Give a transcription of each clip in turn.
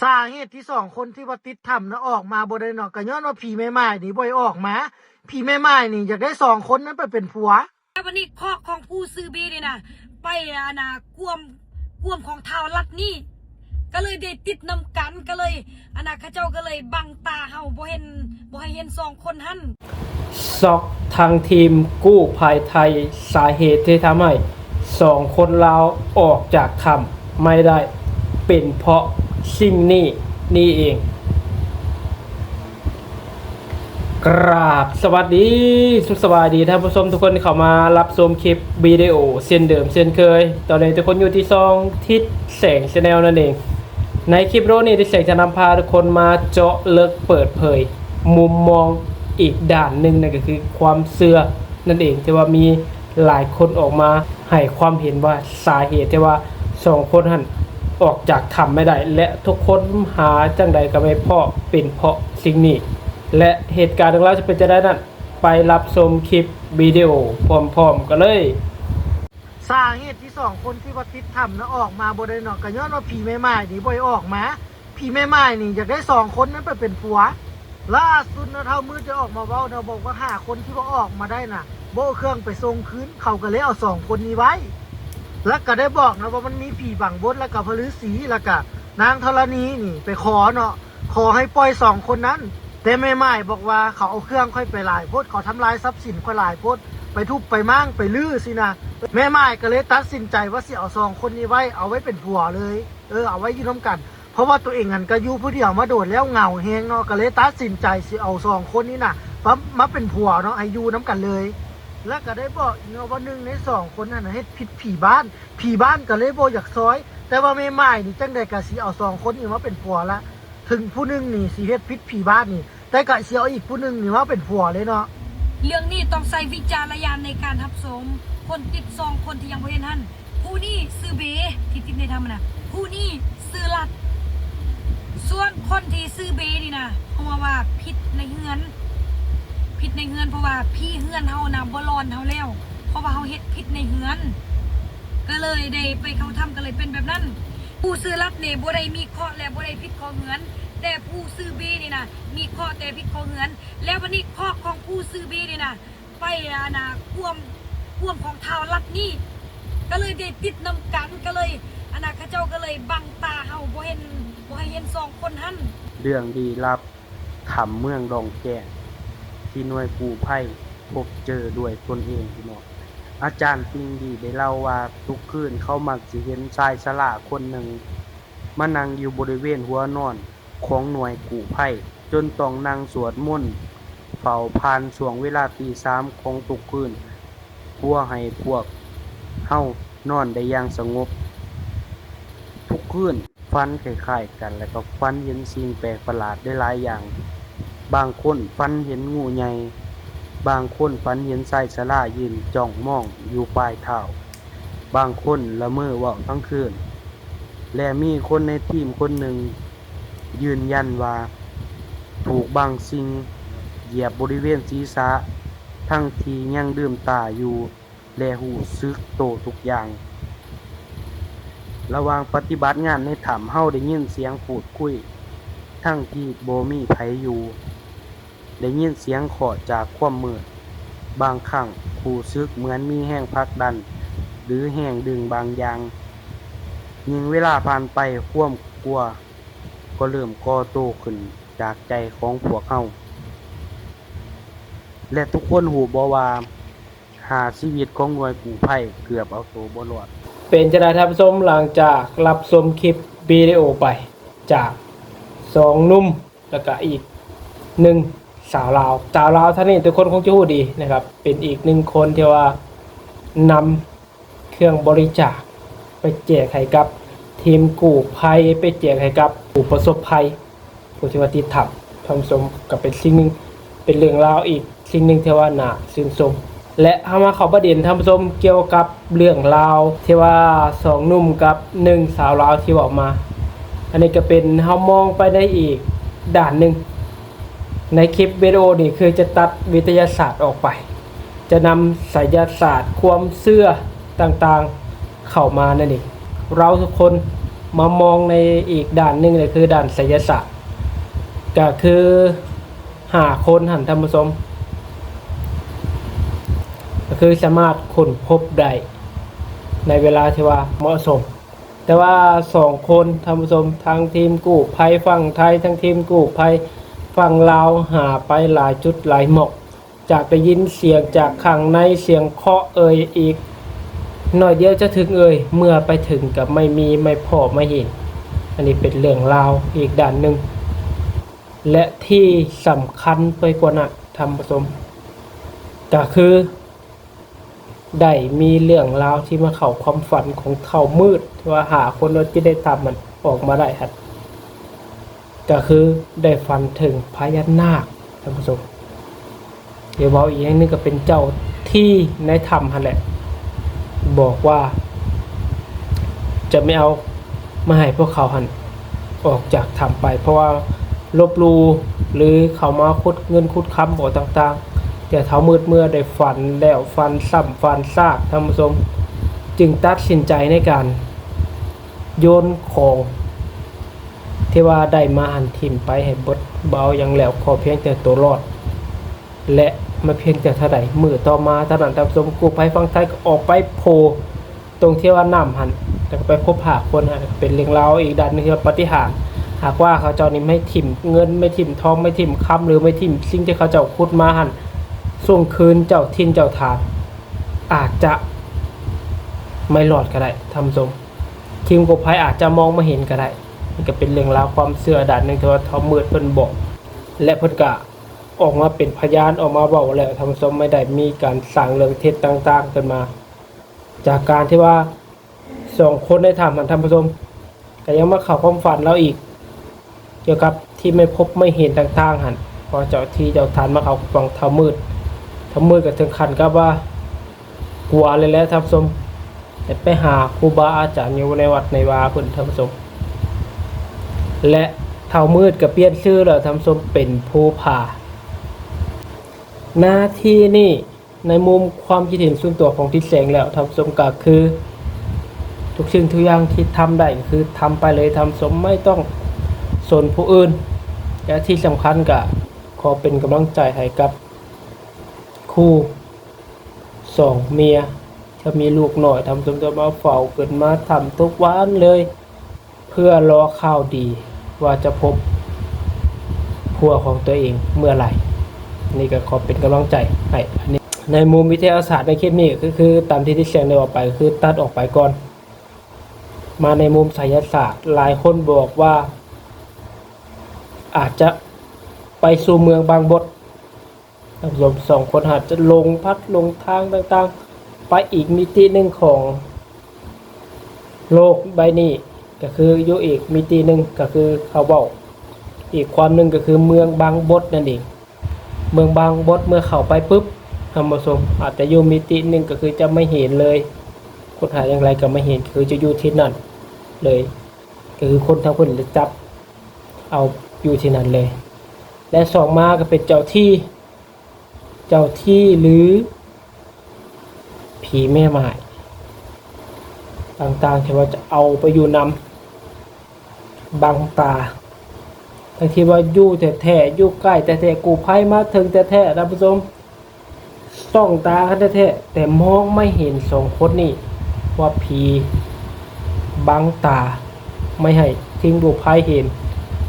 สาเหตุที่สองคนที่ว่าติดถ้ำนะออกมาบ่ได้เนาะก็ย้อนว่าผีแม่ไม้นี่บ่ออกมาผีแม่ไม้นี่อยากได้สองคนนั้นไปเป็นผัวแล้ววันนี้ข้อของผู้ซื้อบีนี่นะไปกวมของเท้าลัดนี่ก็เลยได้ติดนำกันก็เลยข้าเจ้าก็เลยบังตาเฮาบ่ให้เห็นสองคนหั่นซอกทางทีมกู้ภัยไทยสาเหตุที่ทำให้2คนลาวออกจากถ้ำไม่ได้เป็นเพราะสิ่งนี้เองกราบสวัสดีสุขสวัสดีท่านผู้ชมทุกคนที่เข้ามารับชมคลิปวิดีโอเช่นเดิมเช่นเคยตอนนี้ทุกคนอยู่ที่ช่องทิศแสงชาแนลนั่นเองในคลิปนี้ทิศแสงจะนำพาทุกคนมาเจาะลึกเปิดเผยมุมมองอีกด้านหนึ่งนั่นก็คือความเชื่อนั่นเองที่ว่ามีหลายคนออกมาให้ความเห็นว่าสาเหตุที่ว่า2คนหั่นออกจากถ้ำไม่ได้และทุกคนหาจังใดก็ไม่พอเป็นเพราะสิ่งนี้และเหตุการณ์ของเราจะเป็นจะได้นั้นไปรับชมคลิปวิดีโอพร้อมๆกันเลยสาเหตุที่สองคนที่ว่าติดถ้ำนะออกมาบ่ได้เนาะก็ย้อนว่าผีแม่ไม้นี่บ่ออกมาผีแม่ไม้นี่อยากได้สองคนนั้นไปเป็นผัวล่าสุดนะเท่ามือจะออกมาเว้านะบอกว่า5คนที่ว่าออกมาได้น่ะโบเครื่องไปส่งคืนเขาก็เลยเอา2คนนี้ไว้แล้วก็ได้บอกนะว่ามันมีผีบังบดแล้วก็พฤาษีแล้วก็นางธรณีนี่ไปขอเนาะขอให้ปล่อย2คนนั้นแต่แม่ไม้บอกว่าเขาเอาเครื่องค่อยไปหลายโพดเขาทำลายทรัพย์สินค่อยหลายโพดไปทุบไปมั่งไปลื้อสินะแม่ไม้ก็เลยตัดสินใจว่าสิเอา2คนนี้ไว้เอาไว้เป็นผัวเลยเอาไว้อยู่ร่วมกันเพราะว่าตัวเองก็อยู่ผู้เดียวมาโดดแล้วเหงาแฮงเนาะก็เลยตัดสินใจสิเอา2คนนี้น่ะมาเป็นผัวเนาะให้อยู่น้ำกันเลยแล้วก็ได้บอกเนาะว่า1ใน2คนนั้นให้ผิดผีบ้านก็เลยบ่อยากซอยแต่ว่าแม่ไม้นี่จังได๋ก็สิเอา2คนนี้มาเป็นผัวละถึงผู้นึงนี่สิเฮ็ดผิดผีบ้านนี่แต่ก็สิเอาอีกผู้นึงนี่มาเป็นผัวเลยเนาะเรื่องนี้ต้องใช้วิจารณญาณในการรับชมคนติด2คนที่ยังบ่เห็นหั่นผู้นี้ซื้อเบที่ติดในธรรมน่ะผู้นี้ซื้อลัดส่วนคนที่ซื้อเบนี่นะเพราะว่าผิดในเฮือนเพราะว่าพี่เฮือนเฮานะบ่รอนเฮาแล้วเพราะว่าเฮาเฮ็ดผิดในเฮือนก็เลยได้ไปเข้าถ้ำก็เลยเป็นแบบนั้นผู้ซื้อลัดนี่บ่ได้มีข้อและบ่ได้ผิดข้อเฮือนแต่ผู้ซื้อเบนี่นะมีข้อแต่ผิดข้อเฮือนแล้ววันนี้ข้อของผู้ซื้อเบนี่นะไปกวมของเท้าลัดนี่ก็เลยได้ติดนำกันก็เลยข้าเจ้าก็เลยบังตาเฮาบ่ให้เห็น2คนหั่นเรื่องดีลับถ้ำเมืองดองแก่ที่หน่วยกู้ภัยพบเจอด้วยตนเองพี่น้องอาจารย์ปิงดีได้เล่าว่าทุกคืนเขามักสิเห็นชายชราคนหนึ่งมานั่งอยู่บริเวณหัวนอนของหน่วยกู้ภัยจนต้องนั่งสวดมนต์เฝ้าผ่านช่วงเวลาตี 3ของทุกคืนเพื่อให้พวกเฮานอนได้อย่างสงบทุกคืนฝันคล้ายๆกันแล้วก็ฝันเห็นสิ่งแปลกประหลาดได้หลายอย่างบางคนฝันเห็นงูใหญ่บางคนฝันเห็นชายชรายืนจ้องมองอยู่ปลายเท้าบางคนละเมอเว้าทั้งคืนและมีคนในทีมคนหนึ่งยืนยันว่าถูกบางสิ่งเหยียบบริเวณศีรษะทั้งที่ยังลืมตาอยู่และรู้สึกโตทุกอย่างระหว่างปฏิบัติงานในถ้ำเฮาได้ยินเสียงพูดคุยทั้งที่บ่มีไผอยู่ได้ยินเสียงเคาะจากความมืดบางครั้งรู้สึกเหมือนมีแรงผลักดันหรือแรงดึงบางอย่างยิ่งเวลาผ่านไปความกลัวก็เริ่มก่อโตขึ้นจากใจของพวกเฮาและทุกคนรู้บ่ว่าชีวิตของหน่วยกู้ภัยเกือบเอาตัวบ่รอดเป็นจะได้ท่านผู้ชมหลังจากรับชมคลิปวิดีโอไปจาก2หนุ่มแล้วก็อีก1สาวลาวท่านนี้ทุกคนคงจะรู้ดีนะครับเป็นอีก1คนที่ว่านำเครื่องบริจาคไปแจกให้กับทีมกู้ภัยไปแจกให้กับผู้ประสบภัยผู้ที่ว่าติดถ้ำท่านผู้ชมก็เป็นสิ่งนึงเป็นเรื่องราวอีกสิ่งนึงที่ว่าน่าชื่นชมและเฮามาเข้าประเด็นท่านผู้ชมเกี่ยวกับเรื่องราวที่ว่า2หนุ่มกับ1สาวลาวที่ออกมาอันนี้ก็เป็นเฮามองไปได้อีกด้านนึงในคลิปวิดีโอนี่คือจะตัดวิทยาศาสตร์ออกไปจะนำไสยศาสตร์ความเชื่อต่างๆเข้ามานั่นเองเราทุกคน มามองในอีกด้านหนึ่งเลยคือด้านไสยศาสตร์ก็คือหาคนหันท่านผู้ชมก็คือสามารถค้นพบได้ในเวลาที่ว่าเหมาะสมแต่ว่า2คนท่านผู้ชมทางทีมกู้ภัยฝั่งไทยทั้งทีมกู้ภัยฝั่งลาวหาไปหลายจุดหลายหมอกจากได้ยินเสียงจากข้างในเสียงเคาะอีกหน่อยเดียวจะถึงเมื่อไปถึงกับไม่พอไม่เห็นอันนี้เป็นเรื่องราวอีกด้านหนึ่งและที่สำคัญไปกว่านั้นท่านผู้ชมก็คือได้มีเรื่องราวที่มาเข้าความฝันของเท่ามืดว่าหาคนที่ได้ทำมันออกมาได้ครับก็คือได้ฝันถึงพญานาคท่านผู้ชมเดี๋ยวบอกอีกอย่างนึงก็เป็นเจ้าที่ในถ้ำหั่นแหละบอกว่าจะไม่เอามาให้พวกเขาหันออกจากถ้ำไปเพราะว่าลบลูหรือเขามาคุดเงินคุดคำบอกต่างๆแต่เท้ามืดเมื่อได้ฝันแล้วฝันซ้ำฝันซากท่านผู้ชมจึงตัดสินใจในการโยนของที่ว่าได้มาหันทิ่มไปให้บดเบาอย่างแล้วขอเพียงแต่ตัวรอดและมาเพียงแต่เท่าใดมือต่อมาท่านท่านผู้ชมกู้ภัยฝั่งไทยก็ออกไปโผล่ตรงที่ว่าน้ำหันแล้วก็ไปพบหาคนหันเป็นเรื่องราวอีกด้านนึงที่ว่าปาฏิหาริย์หากว่าเขาเจ้านี่ไม่ถิ่มเงินไม่ถิ่มทองไม่ถิ่มคำหรือไม่ถิ่มสิ่งที่เขาเจ้าขุดมาหันส่งคืนเจ้าทินเจ้าทานอาจจะไม่รอดก็ได้ท่านผู้ชมทีมกู้ภัยอาจจะมองไม่เห็นก็ได้นี่ก็เป็นเรื่องราวความเชื่อด้านนึงที่ว่าเท้ามืดเพิ่นบอกและเพิ่นก็ออกมาเป็นพยานออกมาเว้าแล้วท่านผู้ชมไม่ได้มีการสร้างเรื่องเท็จต่างๆขึ้นมาจากการที่ว่า2คนได้ถามท่านผู้ชมก็ยังมาเข้าความฝันเราอีกเกี่ยวกับที่ไม่พบไม่เห็นต่างๆหันพอเจ้าที่เจ้าทานมาเข้าฟังเท้ามืดก็ถึงขั้นกับว่ากลัวเลยแล้วท่านผู้ชมจะไปหาครูบาอาจารย์อยู่ในวัดในวาเพิ่นท่านผู้ชมและเท้ามืดก็เปลี่ยนชื่อแล้วท่านผู้ชมเป็นภูผาหน้าที่นี่ในมุมความคิดเห็นส่วนตัวของทิศแสงแล้วท่านผู้ชมก็คือทุกสิ่งทุกอย่างที่ทำได้คือทำไปเลยทำสมไม่ต้องสนผู้อื่นและที่สำคัญก็ขอเป็นกำลังใจให้กับคู่2เมียถ้ามีลูกหน่อยทำสมจะมาเฝ้าเกิดมาทำทุกวันเลยเพื่อรอข่าวดีว่าจะพบผัวของตัวเองเมื่อไหร่นี่ก็ขอเป็นกำลังใจให้อันนี้ในมุมวิทยาศาสตร์ในคลิปนี้ก็คือตามที่แสงได้ออกไปคือตัดออกไปก่อนมาในมุมไสยศาสตร์หลายคนบอกว่าอาจจะไปสู่เมืองบางบดท่านผู้ชม2คนอาจจะลงพัดลงทางต่างๆไปอีกมิติหนึ่งของโลกใบนี้ก็คืออยู่อีกมิติหนึ่งก็คือเขาบอกอีกความหนึ่งก็คือเมืองบางบดนั่นเองเมืองบางบดเมื่อเข้าไปปุ๊บท่านผู้ชมอาจจะอยู่มิติหนึ่งก็คือจะไม่เห็นเลยคนหาอย่างไรก็ไม่เห็นคือจะอยู่ที่นั่นเลยก็คือคนทั้งคนจะจับเอาอยู่ที่นั่นเลยและ2มาก็เป็นเจ้าที่หรือผีแม่ไม้ต่างๆที่ว่าจะเอาไปอยู่นำบังตาทั้งที่ว่าอยู่แท้ๆอยู่ใกล้แต่กู้ภัยมาถึงแท้ๆท่านผู้ชมส่องตากันแท้ๆแต่มองไม่เห็น2คนนี้ว่าผีบังตาไม่ให้ทีมกู้ภัยเห็น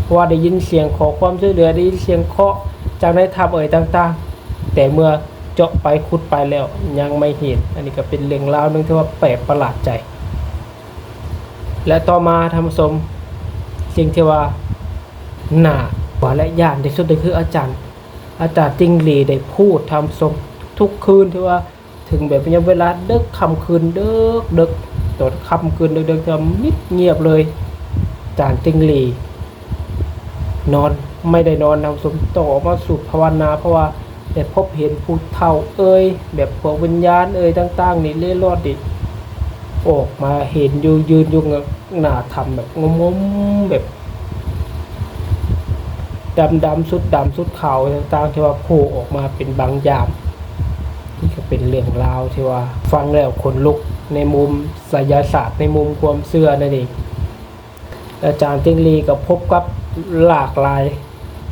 เพราะว่าได้ยินเสียงขอความช่วยเหลือได้ยินเสียงเคาะจากในถ้ำต่างๆแต่เมื่อเจาะไปขุดไปแล้วยังไม่เห็นอันนี้ก็เป็นเรื่องราวนึงที่ว่าแปลกประหลาดใจและต่อมาท่านผู้ชมสิ่งที่ว่าหน้าว่าและย่านที่สุดก็คืออาจารย์จิ้งหรีดได้พูดทำสมทุกคืนที่ว่าถึงแบบเวลาดึกค่ำคืนดึกตอนค่ำคืนดึกจะมิดเงียบเลยอาจารย์จิ้งหรีดนอนไม่ได้นอนทำสมต้องออกมาสู่ภาวนาเพราะว่าได้พบเห็นผู้เฒ่าแบบพวกวิญญาณต่างๆนี่เล่ร่อนดิออกมาเห็นอยู่ยืนอยู่หน้าถ้ำแบบงมๆแบบดำสุดขาวต่างๆที่ว่าโผล่ออกมาเป็นบางอย่างนี่ก็เป็นเรื่องราวที่ว่าฟังแล้วขนลุกในมุมไสยศาสตร์ในมุมความเชื่อนั่นเอง อาจารย์เต็งลีก็พบกับหลากหลาย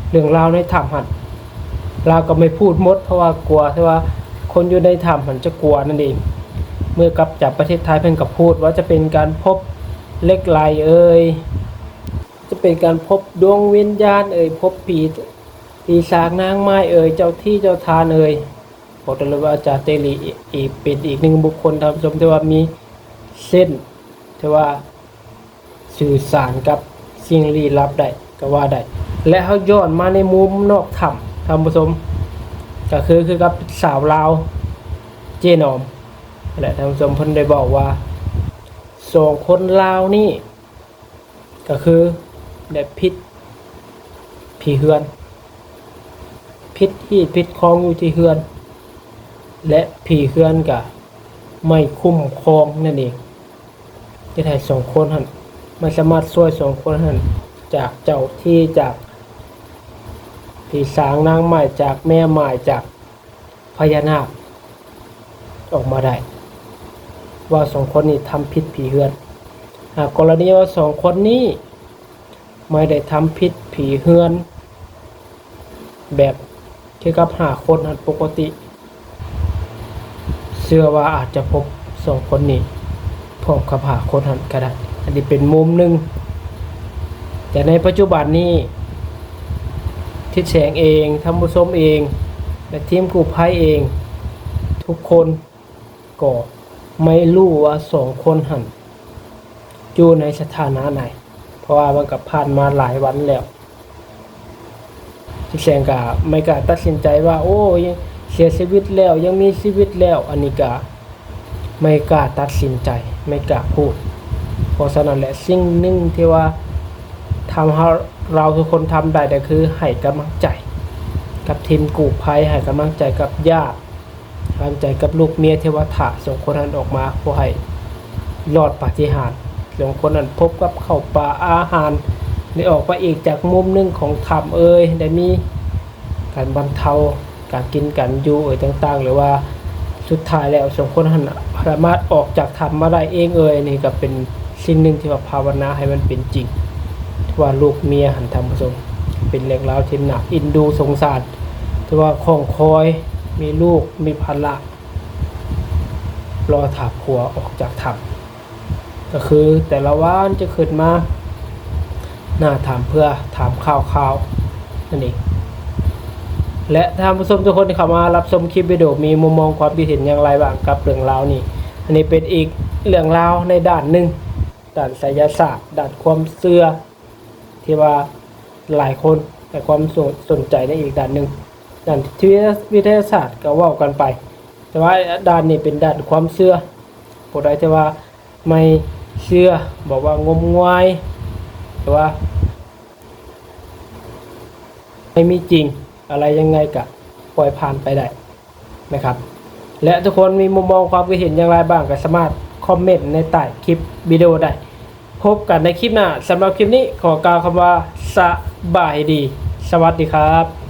เรื่องราวในถ้ำหันเราก็ไม่พูดหมดเพราะว่ากลัวที่ว่าคนอยู่ในถ้ำหันจะกลัวนั่นเองเมื่อกลับจากประเทศไทยเพิ่นก็พูดว่าจะเป็นการพบเหล็กไหลจะเป็นการพบดวงวิญญาณพบปีศาจนางไม้เจ้าที่เจ้าทานบอกได้เลยว่าอาจารย์เตลีอีกเป็นอีกหนึ่งบุคคลท่านผู้ชมที่ว่ามีเส้นที่ว่าสื่อสารกับสิ่งลี้ลับได้ก็ว่าได้และเขาย้อนมาในมุมนอกถ้ำท่านผู้ชมก็คือกับสาวลาวเจนอมและท่านผู้ชมเพิ่นได้บอกว่า2คนลาวนี่ก็คือได้พิษผีเฮือนพิษที่พิษคลองอยู่ที่เฮือนและผีเฮือนก็ไม่คุ้มครองนั่นเองที่ไทย2คนหั่นมันสามารถช่วย2คนหั่นจากเจ้าที่จากผีสางนางไม้จากแม่ไม้จากพญานาคออกมาได้ว่า2คนนี้ทำพิษผีเฮือนหากกรณีว่า2คนนี้ไม่ได้ทำพิษผีเฮือนแบบที่กับ5คนหันปกติเชื่อว่าอาจจะพบ2คนนี้พร้อมกับ5คนหันก็ได้อันนี้เป็นมุมหนึ่งแต่ในปัจจุบันนี้ทิศแสงเองท่านผู้ชมเองและทีมกู้ภัยเองทุกคนก็ไม่รู้ว่า2คนหันอยู่ในสถานะไหนเพราะว่ามันก็ผ่านมาหลายวันแล้วทิศแสงก็ไม่กล้าตัดสินใจว่าโอ้ยเสียชีวิตแล้วยังมีชีวิตแล้วอันนี้ก็ไม่กล้าตัดสินใจไม่กล้าพูดเพราะฉะนั้นแหละสิ่งหนึ่งที่ว่าทำให้เราทุกคนทำได้ก็คือให้กำลังใจกับทีมกู้ภัยให้กำลังใจกับญาติให้กำลังใจกับลูกเมียที่ว่าถ่าส่งคนนั้นออกมาเพื่อให้รอดปาฏิหาริย์ส่งคนนั้นพบกับข้าวปลาอาหารได้ออกไปอีกจากมุมหนึ่งของถ้ำได้มีการบรรเทาการกินกันอยู่ต่างๆหรือว่าสุดท้ายแล้วส่งคนนั้นสามารถออกจากถ้ำมาได้เองนี่ก็เป็นสิ่งหนึ่งที่ว่าภาวนาให้มันเป็นจริงว่าลูกเมียหันทำผสมเป็นเรื่องราวที่หนักอินดูสงสารที่ว่าคองคอยมีลูกมีภาระรอถาผัวออกจากถ้ำก็คือแต่ละวันจะขึ้นมาหน้าถามเพื่อถามข่าวนั่นเองและท่านผู้ชมทุกคนที่เข้ามารับชมคลิปวิดีโอมีมุมมองความคิดเห็นอย่างไรบ้างกับเรื่องราวนี้อันนี้เป็นอีกเรื่องราวในด้านหนึ่งด้านไสยศาสตร์ด้านความเชื่อที่ว่าหลายคนแต่ความสนใจในอีกด้านหนึ่งด้านวิทยาศาสตร์ก็ว่ากันไปแต่ว่าด้านนี้เป็นด้านความเชื่อผู้ใดที่ว่าไม่เชื่อบอกว่างมงายแต่ว่าไม่มีจริงอะไรยังไงก็ปล่อยผ่านไปได้นะครับและทุกคนมีมุมมองความคิดเห็นอย่างไรบ้างก็สามารถคอมเมนต์ในใต้คลิปวิดีโอได้พบกันในคลิปหน้าสำหรับคลิปนี้ขอกล่าวคำว่าสบายดีสวัสดีครับ